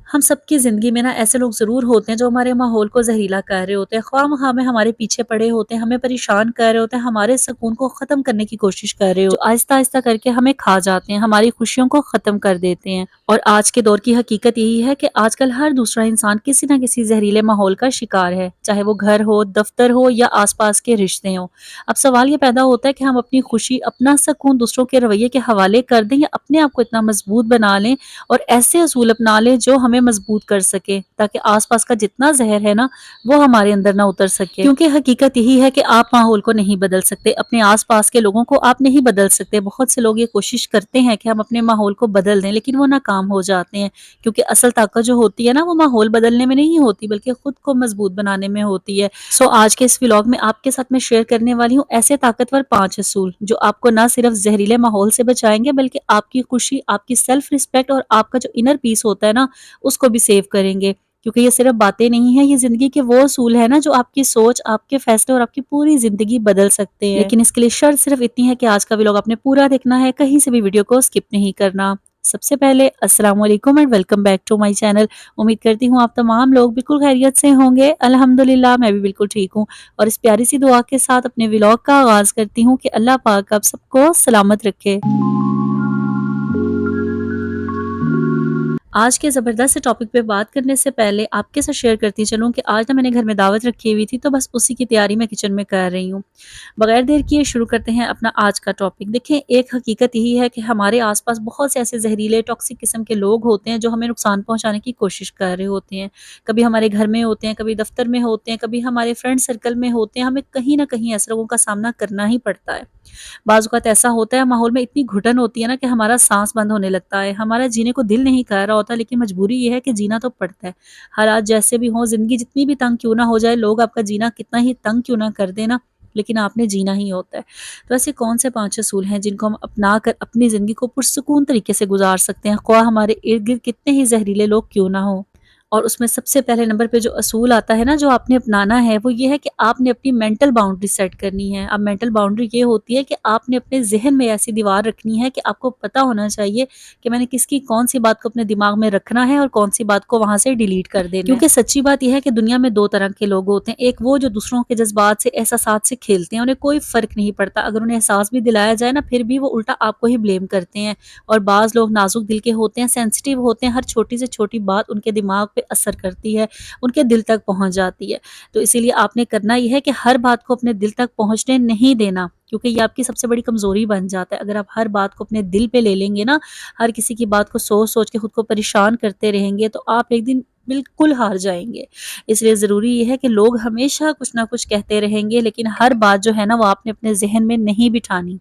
ہم سب کی زندگی میں نا ایسے لوگ ضرور ہوتے ہیں جو ہمارے ماحول کو زہریلا کر رہے ہوتے ہیں، خواہ مخواہ میں ہمارے پیچھے پڑے ہوتے ہیں، ہمیں پریشان کر رہے ہوتے ہیں، ہمارے سکون کو ختم کرنے کی کوشش کر رہے ہوتے ہیں، جو آہستہ آہستہ کر کے ہمیں کھا جاتے ہیں، ہماری خوشیوں کو ختم کر دیتے ہیں۔ اور آج کے دور کی حقیقت یہی ہے کہ آج کل ہر دوسرا انسان کسی نہ کسی زہریلے ماحول کا شکار ہے، چاہے وہ گھر ہو، دفتر ہو یا آس پاس کے رشتے ہوں۔ اب سوال یہ پیدا ہوتا ہے کہ ہم اپنی خوشی، اپنا سکون دوسروں کے رویے کے حوالے کر دیں یا اپنے آپ کو اتنا مضبوط بنا لیں اور ایسے اصول اپنا لیں جو ہمیں مضبوط کر سکے، تاکہ آس پاس کا جتنا زہر ہے نا وہ ہمارے اندر نہ اتر سکے۔ کیونکہ حقیقت یہی ہے کہ آپ ماحول کو نہیں بدل سکتے، اپنے آس پاس کے لوگوں کو آپ نہیں بدل سکتے۔ بہت سے لوگ یہ کوشش کرتے ہیں کہ ہم اپنے ماحول کو بدل دیں، لیکن وہ ناکام ہو جاتے ہیں، کیونکہ اصل طاقت جو ہوتی ہے نا وہ ماحول بدلنے میں نہیں ہوتی بلکہ خود کو مضبوط بنانے میں ہوتی ہے۔ آج کے اس ولاگ میں آپ کے ساتھ میں شیئر کرنے والی ہوں ایسے طاقتور 5 اصول جو آپ کو نہ صرف زہریلے ماحول سے بچائیں گے بلکہ آپ کی خوشی، آپ کی سیلف رسپیکٹ اور آپ کا جو انر پیس ہوتا ہے نا اس کو بھی سیو کریں گے۔ کیونکہ یہ صرف باتیں نہیں ہیں، یہ زندگی کے وہ اصول ہیں نا جو آپ کی سوچ، آپ کے فیصلے اور آپ کی پوری زندگی بدل سکتے ہیں۔ لیکن اس کے لیے شرط صرف اتنی ہے کہ آج کا ولاگ آپ نے پورا دیکھنا ہے، کہیں سے بھی ویڈیو کو سکپ نہیں کرنا۔ سب سے پہلے السلام علیکم and welcome back to my channel. امید کرتی ہوں آپ تمام لوگ بالکل خیریت سے ہوں گے۔ الحمدللہ میں بھی بالکل ٹھیک ہوں، اور اس پیاری سی دعا کے ساتھ اپنے ولاگ کا آغاز کرتی ہوں کہ اللہ پاک آپ سب کو سلامت رکھے۔ آج کے زبردست ٹاپک پہ بات کرنے سے پہلے آپ کے ساتھ شیئر کرتی چلوں کہ آج میں نے گھر میں دعوت رکھی ہوئی تھی، تو بس اسی کی تیاری میں کچن میں کر رہی ہوں۔ بغیر دیر کیے شروع کرتے ہیں اپنا آج کا ٹاپک۔ دیکھیں، ایک حقیقت یہی ہے کہ ہمارے آس پاس بہت سے ایسے زہریلے ٹاکسک قسم کے لوگ ہوتے ہیں جو ہمیں نقصان پہنچانے کی کوشش کر رہے ہوتے ہیں۔ کبھی ہمارے گھر میں ہوتے ہیں، کبھی دفتر میں ہوتے ہیں، کبھی ہمارے فرینڈ سرکل میں ہوتے ہیں۔ ہمیں کہیں نہ کہیں ایسے لوگوں کا سامنا کرنا ہی پڑتا ہے۔ بعض اوقات ایسا ہوتا ہے ماحول میں اتنی گھٹن ہوتی ہے نا کہ ہمارا سانس بند ہونے لگتا ہے، ہمارا جینے کو دل نہیں کر رہا ہوتا، لیکن مجبوری یہ ہے کہ جینا تو پڑتا ہے۔ حالات جیسے بھی ہوں، زندگی جتنی بھی تنگ کیوں نہ ہو جائے، لوگ آپ کا جینا کتنا ہی تنگ کیوں نہ کر دینا، لیکن آپ نے جینا ہی ہوتا ہے۔ تو ایسے کون سے 5 اصول ہیں جن کو ہم اپنا کر اپنی زندگی کو پرسکون طریقے سے گزار سکتے ہیں، خواہ ہمارے ارد گرد کتنے ہی زہریلے لوگ کیوں نہ ہوں؟ اور اس میں سب سے پہلے نمبر پہ جو اصول آتا ہے نا جو آپ نے اپنانا ہے، وہ یہ ہے کہ آپ نے اپنی مینٹل باؤنڈری سیٹ کرنی ہے۔ اب مینٹل باؤنڈری یہ ہوتی ہے کہ آپ نے اپنے ذہن میں ایسی دیوار رکھنی ہے کہ آپ کو پتا ہونا چاہیے کہ میں نے کس کی کون سی بات کو اپنے دماغ میں رکھنا ہے اور کون سی بات کو وہاں سے ڈیلیٹ کر دینا ہے۔ کیونکہ سچی بات یہ ہے کہ دنیا میں 2 طرح کے لوگ ہوتے ہیں، ایک وہ جو دوسروں کے جذبات سے، احساسات سے کھیلتے ہیں، انہیں کوئی فرق نہیں پڑتا، اگر انہیں احساس بھی دلایا جائے نا پھر بھی وہ الٹا آپ کو ہی بلیم کرتے ہیں۔ اور بعض لوگ نازک دل کے ہوتے ہیں، سینسٹیو ہوتے ہیں، ہر چھوٹی سے چھوٹی بات ان کے دماغ پہ اثر کرتی ہے، ان کے دل تک پہنچ جاتی ہے۔ تو اسی لیے آپ نے کرنا یہ ہے کہ ہر بات کو اپنے دل تک پہنچنے نہیں دینا، کیونکہ یہ آپ کی سب سے بڑی کمزوری بن جاتا ہے۔ اگر آپ ہر بات کو اپنے دل پہ لے لیں گے نا، ہر کسی کی بات کو سوچ سوچ کے خود کو پریشان کرتے رہیں گے، تو آپ ایک دن بالکل ہار جائیں گے۔ اس لیے ضروری یہ ہے کہ لوگ ہمیشہ کچھ نہ کچھ کہتے رہیں گے، لیکن ہر بات جو ہے نا وہ آپ نے اپنے ذہن میں نہیں بٹھانی۔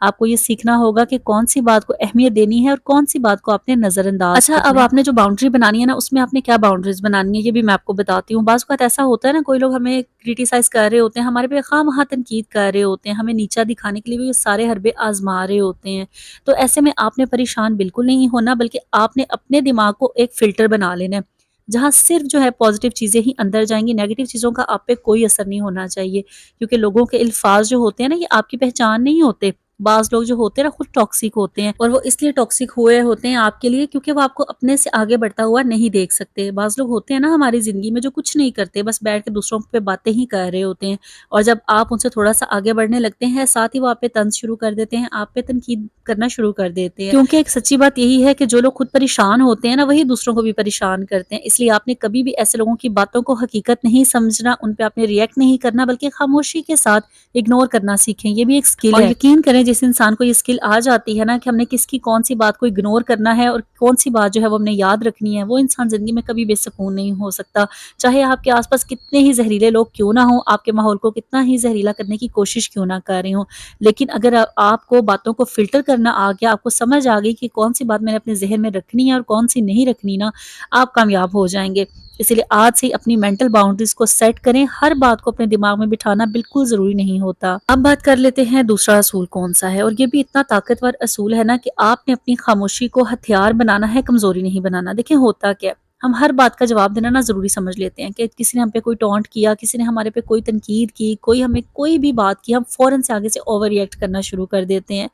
آپ کو یہ سیکھنا ہوگا کہ کون سی بات کو اہمیت دینی ہے اور کون سی بات کو آپ نے نظر انداز کرنا ہے۔ اب آپ نے جو باؤنڈری بنانی ہے نا، اس میں آپ نے کیا باؤنڈریز بنانی ہے یہ بھی میں آپ کو بتاتی ہوں۔ بعض اوقات ایسا ہوتا ہے نا، کوئی لوگ ہمیں کریٹیسائز کر رہے ہوتے ہیں، ہمارے پہ خواہ مخواہ تنقید کر رہے ہوتے ہیں، ہمیں نیچا دکھانے کے لیے بھی یہ سارے حربے آزما رہے ہوتے ہیں۔ تو ایسے میں آپ نے پریشان بالکل نہیں ہونا، بلکہ آپ نے اپنے دماغ کو ایک فلٹر بنا لینا ہے، جہاں صرف جو ہے پازیٹیو چیزیں ہی اندر جائیں گی، نیگیٹو چیزوں کا آپ پہ کوئی اثر نہیں ہونا چاہیے۔ کیونکہ لوگوں کے الفاظ جو ہوتے ہیں نا، یہ آپ کی پہچان نہیں ہوتے۔ بعض لوگ جو ہوتے ہیں نا خود ٹاکسک ہوتے ہیں، اور وہ اس لیے ٹاکسک ہوئے ہوتے ہیں آپ کے لیے کیونکہ وہ آپ کو اپنے سے آگے بڑھتا ہوا نہیں دیکھ سکتے۔ بعض لوگ ہوتے ہیں نا ہماری زندگی میں جو کچھ نہیں کرتے، بس بیٹھ کے دوسروں پہ باتیں ہی کر رہے ہوتے ہیں، اور جب آپ ان سے تھوڑا سا آگے بڑھنے لگتے ہیں، ساتھ ہی وہ آپ پہ طنز شروع کر دیتے ہیں، آپ پہ تنقید کرنا شروع کر دیتے ہیں۔ کیونکہ ایک سچی بات یہی ہے کہ جو لوگ خود پریشان ہوتے ہیں نا، وہی دوسروں کو بھی پریشان کرتے ہیں۔ اس لیے آپ نے کبھی بھی ایسے لوگوں کی باتوں کو حقیقت نہیں سمجھنا، ان پہ آپ نے ریئیکٹ نہیں کرنا، بلکہ خاموشی کے ساتھ اگنور کرنا سیکھیں۔ یہ بھی ایک اسکل ہے، اور یقین کریں جس انسان کو یہ اسکل آ جاتی ہے نا کہ ہم نے کس کی کون سی بات کو اگنور کرنا ہے اور کون سی بات جو ہے وہ ہم نے یاد رکھنی ہے، وہ انسان زندگی میں کبھی بے سکون نہیں ہو سکتا۔ چاہے آپ کے آس پاس کتنے ہی زہریلے لوگ کیوں نہ ہوں، آپ کے ماحول کو کتنا ہی زہریلا کرنے کی کوشش کیوں نہ کر رہے ہوں، لیکن اگر آپ کو باتوں کو فلٹر کرنا آ گیا، آپ کو سمجھ آ گئی کہ کون سی بات میں نے اپنے ذہن میں رکھنی ہے اور کون سی نہیں رکھنی نا، آپ کامیاب ہو جائیں گے۔ اسی لیے آج سے اپنی مینٹل باؤنڈریز کو سیٹ کریں، ہر بات کو اپنے دماغ میں بٹھانا بالکل ضروری نہیں ہوتا۔ اب بات کر لیتے ہیں دوسرا اصول کون سا ہے، اور یہ بھی اتنا طاقتور اصول ہے نا کہ آپ نے اپنی خاموشی کو ہتھیار بنانا ہے، کمزوری نہیں بنانا۔ دیکھیں ہوتا کیا ہے، ہم ہر بات کا جواب دینا نا ضروری سمجھ لیتے ہیں کہ کسی نے ہم پہ کوئی ٹونٹ کیا، کسی نے ہمارے پہ کوئی تنقید کی، کوئی ہمیں کوئی بھی بات کی، ہم فوراً سے آگے سے اوور ریئیکٹ کرنا شروع کر دیتے ہیں۔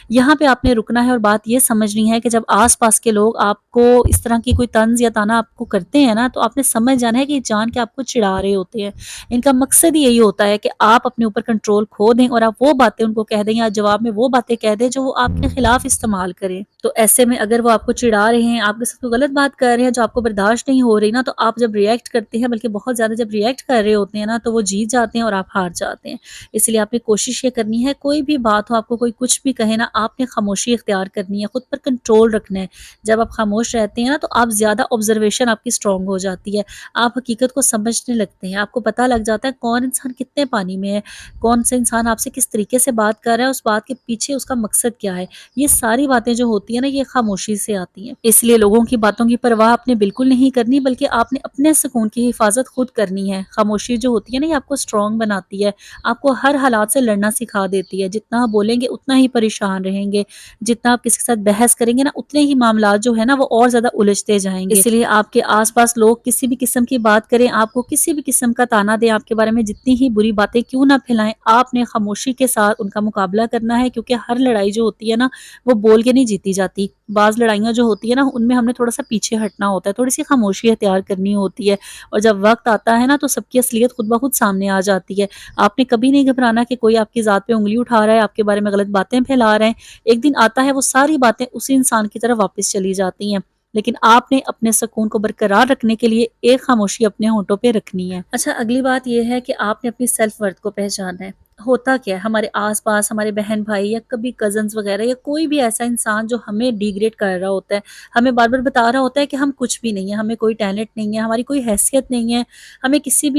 یہاں پہ آپ نے رکنا ہے اور بات یہ سمجھنی ہے کہ جب آس پاس کے لوگ آپ کو اس طرح کی کوئی طنز یا طعنہ آپ کو کرتے ہیں نا، تو آپ نے سمجھ جانا ہے کہ یہ جان کے آپ کو چڑھا رہے ہوتے ہیں۔ ان کا مقصد ہی یہی ہوتا ہے کہ آپ اپنے اوپر کنٹرول کھو دیں اور آپ وہ باتیں ان کو کہہ دیں یا جواب میں وہ باتیں کہہ دیں جو وہ آپ کے خلاف استعمال کریں۔ تو ایسے میں اگر وہ آپ کو چڑھا رہے ہیں، آپ کے ساتھ کوئی غلط بات کر رہے ہیں جو آپ کو برداشت نہیں ہو رہی نا، تو آپ جب ریئیکٹ کرتے ہیں، بلکہ بہت زیادہ جب ریئیکٹ کر رہے ہوتے ہیں نا، تو وہ جیت جاتے ہیں اور آپ ہار جاتے ہیں۔ اس لیے آپ نے کوشش یہ کرنی ہے، کوئی بھی بات ہو، آپ کو کوئی کچھ بھی کہے نا، آپ نے خاموشی اختیار کرنی ہے، خود پر کنٹرول رکھنا ہے۔ جب آپ خاموش رہتے ہیں نا، تو آپ زیادہ آبزرویشن آپ کی اسٹرانگ ہو جاتی ہے، آپ حقیقت کو سمجھنے لگتے ہیں، آپ کو پتہ لگ جاتا ہے کون انسان کتنے پانی میں ہے، کون سے انسان آپ سے کس طریقے سے بات کر رہا ہے، اس بات کے پیچھے اس کا مقصد کیا ہے۔ یہ ساری باتیں جو ہوتی ہیں نا، یہ خاموشی سے آتی ہیں۔ اس لیے لوگوں کی باتوں کی پرواہ آپ نے بالکل نہیں کرنی، بلکہ آپ نے اپنے سکون کی حفاظت خود کرنی ہے۔ خاموشی جو ہوتی ہے نا، یہ آپ کو اسٹرانگ بناتی ہے، آپ کو ہر حالات سے لڑنا سکھا دیتی ہے۔ جتنا آپ بولیں گے اتنا ہی پریشان رہیں گے، جتنا آپ کسی کے ساتھ بحث کریں گے نا، اتنے ہی معاملات جو ہے نا وہ اور زیادہ الجھتے جائیں گے۔ اس لیے آپ کے آس پاس لوگ کسی بھی قسم کی بات کریں، آپ کو کسی بھی قسم کا تانا دیں، آپ کے بارے میں جتنی ہی بری باتیں کیوں نہ پھیلائیں، آپ نے خاموشی کے ساتھ ان کا مقابلہ کرنا ہے، کیونکہ ہر لڑائی جو ہوتی ہے نا، وہ بول کے نہیں جیتی جاتی۔ بعض لڑائیاں جو ہوتی ہے نا، ان میں ہم نے تھوڑا سا پیچھے ہٹنا ہوتا ہے، تھوڑی سی خاموشی اختیار کرنی ہوتی ہے، اور جب وقت آتا ہے نا، تو سب کی اصلیت خود بخود سامنے آ جاتی ہے۔ آپ نے کبھی نہیں گھبرانا کہ کوئی آپ کی ذات پہ انگلی اٹھا رہا ہے، آپ کے بارے میں غلط باتیں پھیلا رہے ہیں۔ ایک دن آتا ہے وہ ساری باتیں اسی انسان کی طرف واپس چلی جاتی ہیں، لیکن آپ نے اپنے سکون کو برقرار رکھنے کے لیے ایک خاموشی اپنے ہونٹوں پہ رکھنی ہے۔ اچھا، اگلی بات یہ ہے کہ آپ نے اپنی سیلف ورتھ کو پہچاننا ہے۔ ہوتا کیا ہے، ہمارے آس پاس ہمارے بہن بھائی یا کبھی کزنز وغیرہ یا کوئی بھی ایسا انسان جو ہمیں ڈی گریڈ کر رہا ہوتا ہے، ہمیں بار بار بتا رہا ہوتا ہے کہ ہم کچھ بھی نہیں ہیں، ہمیں کوئی ٹیلنٹ نہیں ہے، ہماری کوئی حیثیت نہیں ہے، ہمیں کسی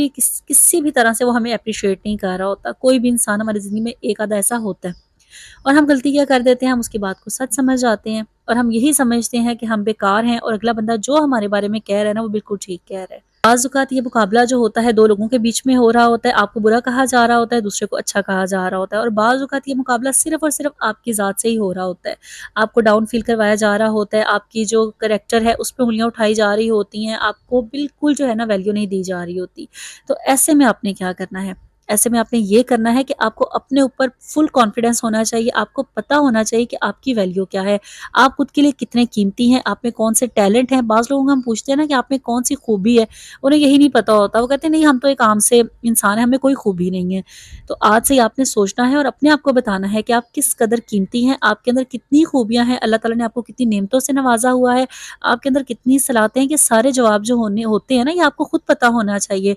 بھی طرح سے وہ ہمیں اپریشیٹ نہیں کر رہا ہوتا۔ کوئی بھی انسان ہماری زندگی میں ایک آدھا ایسا ہوتا ہے، اور ہم غلطی کیا کر دیتے ہیں، ہم اس کی بات کو سچ سمجھ جاتے ہیں اور ہم یہی سمجھتے ہیں کہ ہم بیکار ہیں اور اگلا بندہ جو ہمارے بارے میں کہہ رہا ہے نا، وہ بالکل ٹھیک کہہ رہا ہے۔ بعض اوقات یہ مقابلہ جو ہوتا ہے دو لوگوں کے بیچ میں ہو رہا ہوتا ہے، آپ کو برا کہا جا رہا ہوتا ہے، دوسرے کو اچھا کہا جا رہا ہوتا ہے، اور بعض اوقات یہ مقابلہ صرف اور صرف آپ کی ذات سے ہی ہو رہا ہوتا ہے، آپ کو ڈاؤن فیل کروایا جا رہا ہوتا ہے، آپ کی جو کریکٹر ہے اس پہ انگلیاں اٹھائی جا رہی ہوتی ہیں، آپ کو بالکل جو ہے نا ویلیو نہیں دی جا رہی ہوتی۔ تو ایسے میں آپ نے کیا کرنا ہے؟ ایسے میں آپ نے یہ کرنا ہے کہ آپ کو اپنے اوپر فل کانفیڈنس ہونا چاہیے، آپ کو پتہ ہونا چاہیے کہ آپ کی ویلیو کیا ہے، آپ خود کے لیے کتنے قیمتی ہیں، آپ میں کون سے ٹیلنٹ ہیں۔ بعض لوگوں کو ہم پوچھتے ہیں نا کہ آپ میں کون سی خوبی ہے، انہیں یہی نہیں پتہ ہوتا، وہ کہتے ہیں نہیں ہم تو ایک عام سے انسان ہیں، ہمیں کوئی خوبی نہیں ہے۔ تو آج سے ہی آپ نے سوچنا ہے اور اپنے آپ کو بتانا ہے کہ آپ کس قدر قیمتی ہیں، آپ کے اندر کتنی خوبیاں ہیں، اللہ تعالیٰ نے آپ کو کتنی نعمتوں سے نوازا ہوا ہے، آپ کے اندر کتنی صلاحیتیں ہیں، کہ سارے جواب جو ہوتے ہیں نا، یہ آپ کو خود پتہ ہونا چاہیے۔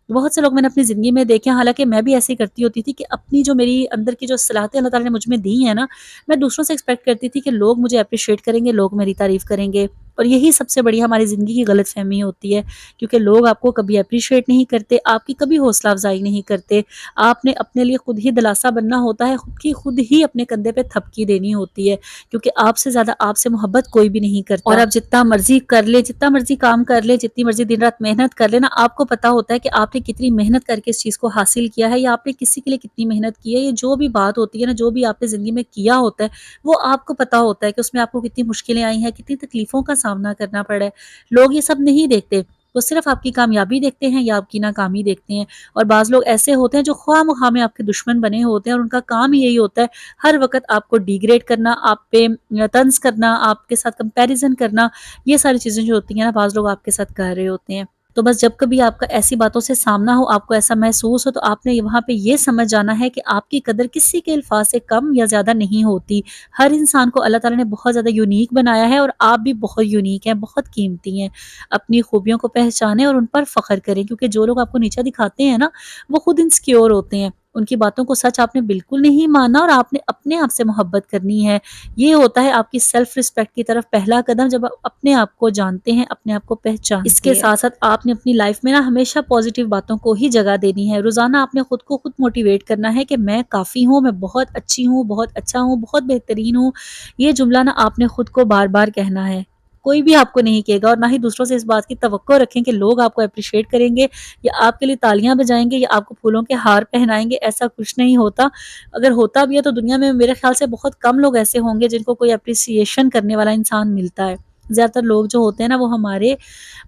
بہت سے لوگ میں نے اپنی زندگی میں دیکھے ہیں، حالانکہ میں بھی ایسے ہی کرتی ہوتی تھی کہ اپنی جو میری اندر کی جو صلاحیتیں اللہ تعالیٰ نے مجھ میں دی ہیں نا، میں دوسروں سے ایکسپیکٹ کرتی تھی کہ لوگ مجھے اپریشیٹ کریں گے، لوگ میری تعریف کریں گے، اور یہی سب سے بڑی ہماری زندگی کی غلط فہمی ہوتی ہے، کیونکہ لوگ آپ کو کبھی اپریشیٹ نہیں کرتے، آپ کی کبھی حوصلہ افزائی نہیں کرتے۔ آپ نے اپنے لیے خود ہی دلاسا بننا ہوتا ہے، خود ہی اپنے کندھے پہ تھپکی دینی ہوتی ہے، کیونکہ آپ سے زیادہ آپ سے محبت کوئی بھی نہیں کرتا۔ اور آپ جتنا مرضی کر لے، جتنا مرضی کام کر لے، جتنی مرضی دن رات محنت کر لے نا، آپ کو پتا ہوتا ہے کہ آپ نے کتنی محنت کر کے اس چیز کو حاصل کیا ہے، یا آپ نے کسی کے لیے کتنی محنت کی ہے۔ یہ جو بھی بات ہوتی ہے نا، جو بھی آپ نے زندگی میں کیا ہوتا ہے، وہ آپ کو پتا ہوتا ہے کہ اس میں آپ کو کتنی مشکلیں آئی ہیں، کتنی تکلیفوں کا سامنا کرنا پڑا ہے۔ لوگ یہ سب نہیں دیکھتے، وہ صرف آپ کی کامیابی دیکھتے ہیں یا آپ کی ناکامی دیکھتے ہیں۔ اور بعض لوگ ایسے ہوتے ہیں جو خواہ مخواہ میں آپ کے دشمن بنے ہوتے ہیں، اور ان کا کام ہی یہی ہوتا ہے ہر وقت آپ کو ڈی گریڈ کرنا، آپ پہ طنز کرنا، آپ کے ساتھ کمپیریزن کرنا۔ یہ ساری چیزیں جو ہوتی ہیں نا، بعض لوگ آپ کے ساتھ کر رہے ہوتے ہیں۔ تو بس جب کبھی آپ کا ایسی باتوں سے سامنا ہو، آپ کو ایسا محسوس ہو، تو آپ نے وہاں پہ یہ سمجھ جانا ہے کہ آپ کی قدر کسی کے الفاظ سے کم یا زیادہ نہیں ہوتی۔ ہر انسان کو اللہ تعالیٰ نے بہت زیادہ یونیک بنایا ہے، اور آپ بھی بہت یونیک ہیں، بہت قیمتی ہیں۔ اپنی خوبیوں کو پہچانیں اور ان پر فخر کریں، کیونکہ جو لوگ آپ کو نیچا دکھاتے ہیں نا، وہ خود انسیکیور ہوتے ہیں۔ ان کی باتوں کو سچ آپ نے بالکل نہیں ماننا، اور آپ نے اپنے آپ سے محبت کرنی ہے۔ یہ ہوتا ہے آپ کی سیلف رسپیکٹ کی طرف پہلا قدم، جب آپ اپنے آپ کو جانتے ہیں، اپنے آپ کو پہچانتے ہیں۔ اس کے ساتھ ساتھ آپ نے اپنی لائف میں نا ہمیشہ پازیٹیو باتوں کو ہی جگہ دینی ہے۔ روزانہ آپ نے خود کو خود موٹیویٹ کرنا ہے کہ میں کافی ہوں، میں بہت اچھی ہوں، بہت اچھا ہوں، بہت بہترین ہوں۔ یہ جملہ نا آپ نے خود کو بار بار کہنا ہے، کوئی بھی آپ کو نہیں کہے گا، اور نہ ہی دوسروں سے اس بات کی توقع رکھیں کہ لوگ آپ کو اپریشیٹ کریں گے، یا آپ کے لیے تالیاں بجائیں گے، یا آپ کو پھولوں کے ہار پہنائیں گے۔ ایسا کچھ نہیں ہوتا۔ اگر ہوتا بھی ہے تو دنیا میں میرے خیال سے بہت کم لوگ ایسے ہوں گے جن کو کوئی اپریسیشن کرنے والا انسان ملتا ہے۔ زیادہ تر لوگ جو ہوتے ہیں نا وہ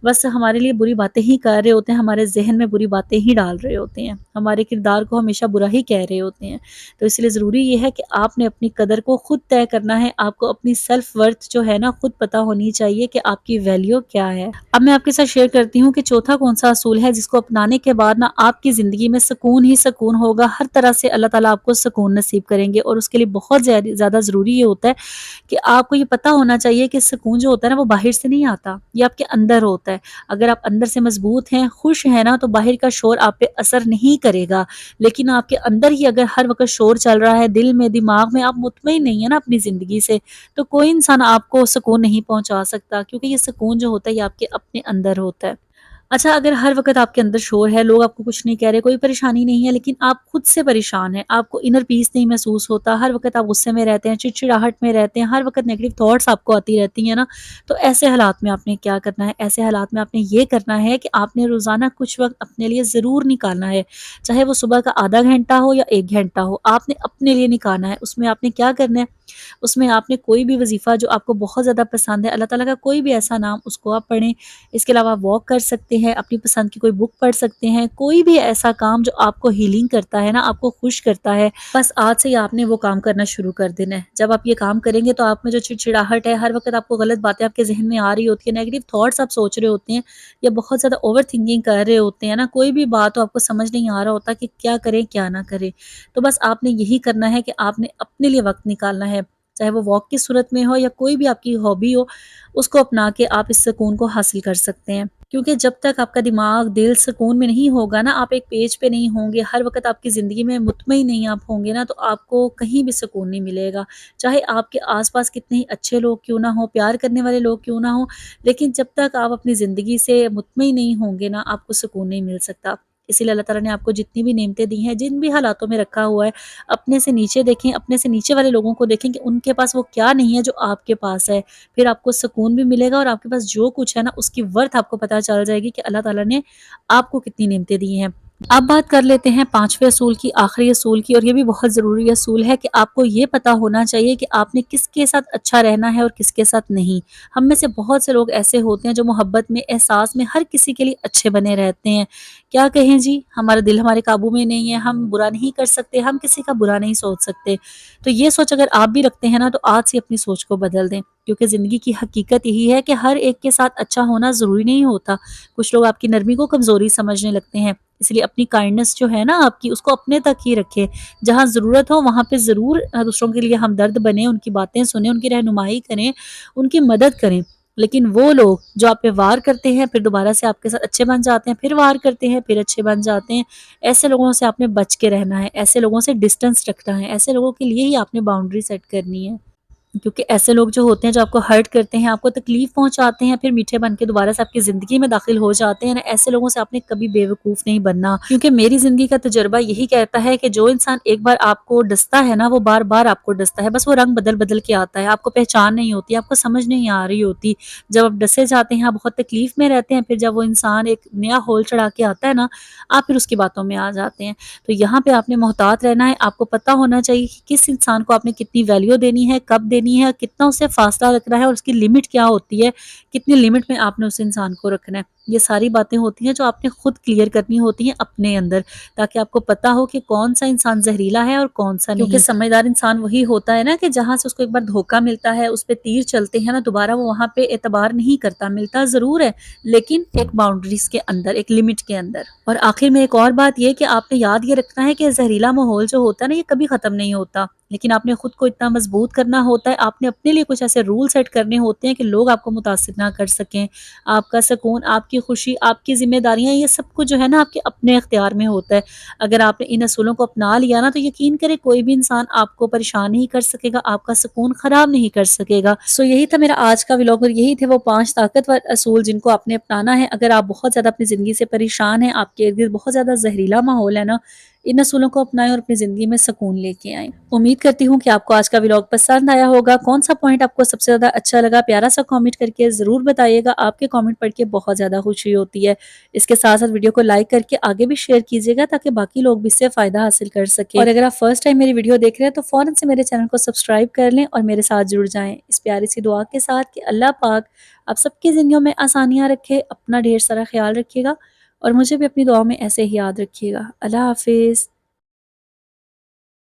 بس ہمارے لیے بری باتیں ہی کر رہے ہوتے ہیں، ہمارے ذہن میں بری باتیں ہی ڈال رہے ہوتے ہیں، ہمارے کردار کو ہمیشہ برا ہی کہہ رہے ہوتے ہیں۔ تو اس لیے ضروری یہ ہے کہ آپ نے اپنی قدر کو خود طے کرنا ہے، آپ کو اپنی سیلف ورتھ جو ہے نا خود پتہ ہونی چاہیے کہ آپ کی ویلیو کیا ہے۔ اب میں آپ کے ساتھ شیئر کرتی ہوں کہ چوتھا کون سا اصول ہے جس کو اپنانے کے بعد نا آپ کی زندگی میں سکون ہی سکون ہوگا، ہر طرح سے اللہ تعالیٰ آپ کو سکون نصیب کریں گے، اور اس کے لیے بہت زیادہ ضروری یہ ہوتا ہے کہ آپ کو یہ پتہ ہونا چاہیے کہ سکون جو ہوتا ہے نا وہ باہر سے نہیں آتا، یہ آپ کے اندر ہوتا ہے۔ اگر آپ اندر سے مضبوط ہیں، خوش ہیں نا، تو باہر کا شور آپ پہ اثر نہیں کرے گا، لیکن آپ کے اندر ہی اگر ہر وقت شور چل رہا ہے، دل میں دماغ میں، آپ مطمئن نہیں ہے نا اپنی زندگی سے، تو کوئی انسان آپ کو سکون نہیں پہنچا سکتا، کیونکہ یہ سکون جو ہوتا ہے یہ آپ کے اپنے اندر ہوتا ہے۔ اچھا، اگر ہر وقت آپ کے اندر شور ہے، لوگ آپ کو کچھ نہیں کہہ رہے، کوئی پریشانی نہیں ہے، لیکن آپ خود سے پریشان ہیں، آپ کو انر پیس نہیں محسوس ہوتا، ہر وقت آپ غصے میں رہتے ہیں، چڑچڑاہٹ میں رہتے ہیں، ہر وقت نیگیٹو تھاٹس آپ کو آتی رہتی ہیں نا، تو ایسے حالات میں آپ نے کیا کرنا ہے؟ ایسے حالات میں آپ نے یہ کرنا ہے کہ آپ نے روزانہ کچھ وقت اپنے لیے ضرور نکالنا ہے، چاہے وہ صبح کا آدھا گھنٹہ ہو یا 1 گھنٹہ ہو، آپ نے اپنے لیے نکالنا ہے۔ اس میں آپ نے کیا کرنا ہے؟ اس میں آپ نے کوئی بھی وظیفہ جو آپ کو بہت زیادہ پسند ہے، اللہ تعالیٰ کا کوئی بھی ایسا نام، اس کو آپ پڑھیں۔ اس کے علاوہ واک کر سکتے ہیں، اپنی پسند کی کوئی بک پڑھ سکتے ہیں، کوئی بھی ایسا کام جو آپ کو ہیلنگ کرتا ہے نا، آپ کو خوش کرتا ہے، بس آج سے ہی آپ نے وہ کام کرنا شروع کر دینا ہے۔ جب آپ یہ کام کریں گے تو آپ میں جو چڑچڑاہٹ ہے، ہر وقت آپ کو غلط باتیں آپ کے ذہن میں آ رہی ہوتی ہیں، نیگیٹو تھاٹس آپ سوچ رہے ہوتے ہیں یا بہت زیادہ اوور تھنکنگ کر رہے ہوتے ہیں نا، کوئی بھی بات تو آپ کو سمجھ نہیں آ رہا ہوتا کہ کیا کریں کیا نہ کریں، تو بس آپ نے یہی کرنا ہے کہ آپ نے اپنے لیے وقت نکالنا ہے، چاہے وہ واک کی صورت میں ہو یا کوئی بھی آپ کی ہابی ہو، اس کو اپنا کے آپ اس سکون کو حاصل کر سکتے ہیں۔ کیونکہ جب تک آپ کا دماغ، دل سکون میں نہیں ہوگا نا، آپ ایک پیج پہ نہیں ہوں گے، ہر وقت آپ کی زندگی میں مطمئن نہیں آپ ہوں گے نا، تو آپ کو کہیں بھی سکون نہیں ملے گا، چاہے آپ کے آس پاس کتنے ہی اچھے لوگ کیوں نہ ہوں، پیار کرنے والے لوگ کیوں نہ ہوں، لیکن جب تک آپ اپنی زندگی سے مطمئن نہیں ہوں گے نا، آپ کو سکون نہیں مل سکتا۔ اسی لیے اللہ تعالیٰ نے آپ کو جتنی بھی نعمتیں دی ہیں، جن بھی حالاتوں میں رکھا ہوا ہے، اپنے سے نیچے دیکھیں، اپنے سے نیچے والے لوگوں کو دیکھیں کہ ان کے پاس وہ کیا نہیں ہے جو آپ کے پاس ہے، پھر آپ کو سکون بھی ملے گا، اور آپ کے پاس جو کچھ ہے نا اس کی ورتھ آپ کو پتہ چل جائے گی کہ اللہ تعالیٰ نے آپ کو کتنی نعمتیں دی ہیں۔ اب بات کر لیتے ہیں پانچویں اصول کی، آخری اصول کی، اور یہ بھی بہت ضروری اصول ہے کہ آپ کو یہ پتہ ہونا چاہیے کہ آپ نے کس کے ساتھ اچھا رہنا ہے اور کس کے ساتھ نہیں۔ ہم میں سے بہت سے لوگ ایسے ہوتے ہیں جو محبت میں، احساس میں ہر کسی کے لیے اچھے بنے رہتے ہیں، کیا کہیں جی، ہمارا دل ہمارے قابو میں نہیں ہے، ہم برا نہیں کر سکتے، ہم کسی کا برا نہیں سوچ سکتے، تو یہ سوچ اگر آپ بھی رکھتے ہیں نا، تو آج سے اپنی سوچ کو بدل دیں، کیونکہ زندگی کی حقیقت یہی ہے کہ ہر ایک کے ساتھ اچھا ہونا ضروری نہیں ہوتا، کچھ لوگ آپ کی نرمی کو کمزوری سمجھنے لگتے ہیں، اس لیے اپنی کائنڈنس جو ہے نا آپ کی، اس کو اپنے تک ہی رکھیں، جہاں ضرورت ہو وہاں پہ ضرور دوسروں کے لیے ہمدرد بنیں، ان کی باتیں سنیں، ان کی رہنمائی کریں، ان کی مدد کریں، لیکن وہ لوگ جو آپ پہ وار کرتے ہیں، پھر دوبارہ سے آپ کے ساتھ اچھے بن جاتے ہیں، پھر وار کرتے ہیں، پھر اچھے بن جاتے ہیں، ایسے لوگوں سے آپ نے بچ کے رہنا ہے، ایسے لوگوں سے ڈسٹنس رکھنا ہے، ایسے لوگوں کے لیے ہی آپ نے باؤنڈری سیٹ کرنی ہے، کیونکہ ایسے لوگ جو ہوتے ہیں جو آپ کو ہرٹ کرتے ہیں، آپ کو تکلیف پہنچاتے ہیں، پھر میٹھے بن کے دوبارہ سے آپ کی زندگی میں داخل ہو جاتے ہیں نا، ایسے لوگوں سے آپ نے کبھی بے وقوف نہیں بننا، کیونکہ میری زندگی کا تجربہ یہی کہتا ہے کہ جو انسان ایک بار آپ کو ڈستا ہے نا، وہ بار بار آپ کو ڈستا ہے، بس وہ رنگ بدل بدل کے آتا ہے، آپ کو پہچان نہیں ہوتی، آپ کو سمجھ نہیں آ رہی ہوتی، جب آپ ڈسے جاتے ہیں، آپ بہت تکلیف میں رہتے ہیں، پھر جب وہ انسان ایک نیا ہول چڑھا کے آتا ہے نا، آپ پھر اس کی باتوں میں آ جاتے ہیں، تو یہاں پہ آپ نے محتاط رہنا ہے، آپ کو پتہ ہونا چاہیے کہ کس انسان کو آپ نے کتنی ویلیو دینی ہے، کب دینی ہے، کتنا اس سے فاصلہ رکھنا ہے، اور اس کی لمٹ کیا ہوتی ہے، کتنی لمٹ میں آپ نے اس انسان کو رکھنا ہے، یہ ساری باتیں ہوتی ہیں جو آپ نے خود کلیئر کرنی ہوتی ہیں اپنے اندر، تاکہ آپ کو پتہ ہو کہ کون سا انسان زہریلا ہے اور کون سا نہیں، کیونکہ سمجھدار انسان وہی ہوتا ہے نا کہ جہاں سے اس کو ایک بار دھوکہ ملتا ہے، اس پہ تیر چلتے ہیں نا، دوبارہ وہ وہاں پہ اعتبار نہیں کرتا، ملتا ضرور ہے لیکن ایک باؤنڈریز کے اندر، ایک لمٹ کے اندر۔ اور آخر میں ایک اور بات یہ کہ آپ نے یاد یہ رکھنا ہے کہ زہریلا ماحول جو ہوتا ہے نا، یہ کبھی ختم نہیں ہوتا، لیکن آپ نے خود کو اتنا مضبوط کرنا ہوتا ہے، آپ نے اپنے لیے کچھ ایسے رول سیٹ کرنے ہوتے ہیں کہ لوگ آپ کو متاثر نہ کر سکیں، آپ کا سکون، آپ کی خوشی، آپ کی ذمہ داریاں، یہ سب کچھ جو ہے نا آپ کے اپنے اختیار میں ہوتا ہے، اگر آپ نے ان اصولوں کو اپنا لیا نا، تو یقین کرے کوئی بھی انسان آپ کو پریشان نہیں کر سکے گا، آپ کا سکون خراب نہیں کر سکے گا۔ یہی تھا میرا آج کا ولاگ، اور یہی تھے وہ 5 طاقتور اصول جن کو آپ نے اپنانا ہے، اگر آپ بہت زیادہ اپنی زندگی سے پریشان ہیں، آپ کے ارد گرد بہت زیادہ زہریلا ماحول ہے نا، ان اصولوں کو اپنائیں اور اپنی زندگی میں سکون لے کے آئیں۔ امید کرتی ہوں کہ آپ کو آج کا ولاگ پسند آیا ہوگا۔ کون سا پوائنٹ آپ کو سب سے زیادہ اچھا لگا، پیارا سا کامنٹ کر کے ضرور بتائیے گا۔ آپ کے کامنٹ پڑھ کے بہت زیادہ خوشی ہوتی ہے۔ اس کے ساتھ ساتھ ویڈیو کو لائک کر کے آگے بھی شیئر کیجیے گا تاکہ باقی لوگ بھی اس سے فائدہ حاصل کر سکیں۔ اور اگر آپ فرسٹ ٹائم میری ویڈیو دیکھ رہے ہیں تو فوراً سے میرے چینل کو سبسکرائب کر لیں اور میرے ساتھ جڑ جائیں اس پیاری سی دعا کے ساتھ کہ اللہ پاک آپ سب کی زندگیوں میں آسانیاں رکھے، اپنا ڈھیر سارا خیال رکھیے گا اور مجھے بھی اپنی دعا میں ایسے ہی یاد رکھیے گا۔ اللہ حافظ۔